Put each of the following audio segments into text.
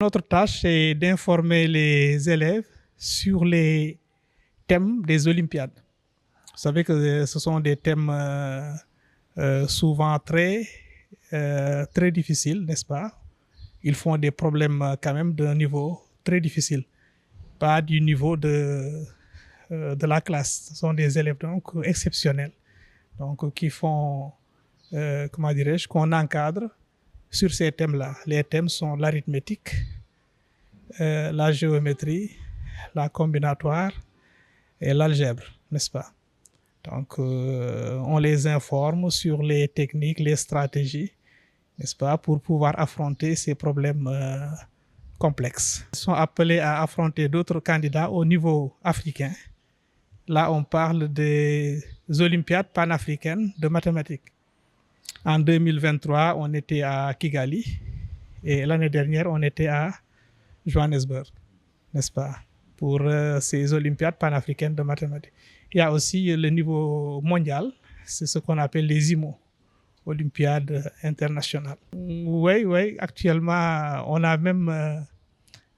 notre tâche, c'est d'informer les élèves sur les thèmes des Olympiades. Vous savez que ce sont des thèmes souvent très difficiles, n'est-ce pas? Ils font des problèmes quand même d'un niveau très difficile, pas du niveau de la classe. Ce sont des élèves donc exceptionnels, donc qui font, comment dirais-je, qu'on encadre sur ces thèmes-là. Les thèmes sont l'arithmétique, la géométrie, la combinatoire et l'algèbre, n'est-ce pas? Donc, on les informe sur les techniques, les stratégies, n'est-ce pas, pour pouvoir affronter ces problèmes complexes. Ils sont appelés à affronter d'autres candidats au niveau africain. Là, on parle des Olympiades panafricaines de mathématiques. En 2023, on était à Kigali et l'année dernière, on était à Johannesburg, n'est-ce pas, pour ces Olympiades panafricaines de mathématiques. Il y a aussi le niveau mondial, c'est ce qu'on appelle les IMO, Olympiades internationales. Oui, actuellement, on a même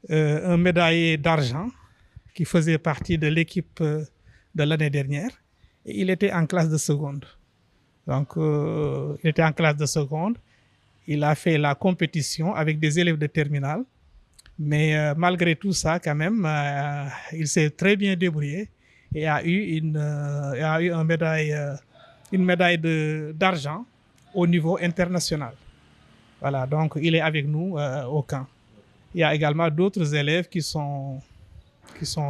un médaillé d'argent qui faisait partie de l'équipe de l'année dernière. Et il était en classe de seconde. Donc, il était en classe de seconde. Il a fait la compétition avec des élèves de terminale. Mais malgré tout ça, quand même, il s'est très bien débrouillé et a eu une médaille d'argent au niveau international. Voilà, donc il est avec nous au camp. Il y a également d'autres élèves qui sont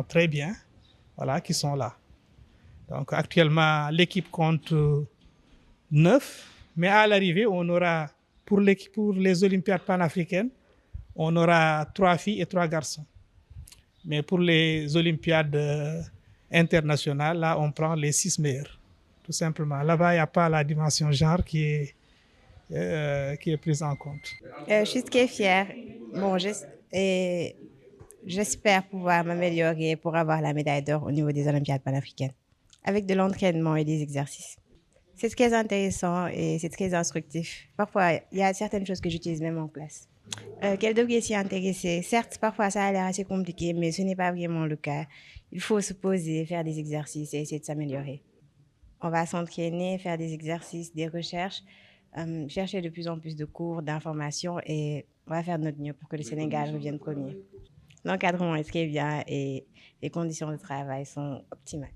très bien, voilà, qui sont là. Donc actuellement, l'équipe compte 9, mais à l'arrivée, on aura, pour les Olympiades panafricaines, on aura 3 filles et 3 garçons. Mais pour les Olympiades internationales, là, on prend les 6 meilleurs, tout simplement. Là-bas, il n'y a pas la dimension genre qui est prise en compte. Je suis très fière. Bon, et j'espère pouvoir m'améliorer pour avoir la médaille d'or au niveau des Olympiades panafricaines, avec de l'entraînement et des exercices. C'est très intéressant et c'est très instructif. Parfois, il y a certaines choses que j'utilise même en classe. Qu'elle devrait s'y intéresser. Certes, parfois, ça a l'air assez compliqué, mais ce n'est pas vraiment le cas. Il faut se poser, faire des exercices et essayer de s'améliorer. On va s'entraîner, faire des exercices, des recherches, chercher de plus en plus de cours, d'informations et on va faire de notre mieux pour que le Sénégal revienne premier. L'encadrement est très bien et les conditions de travail sont optimales.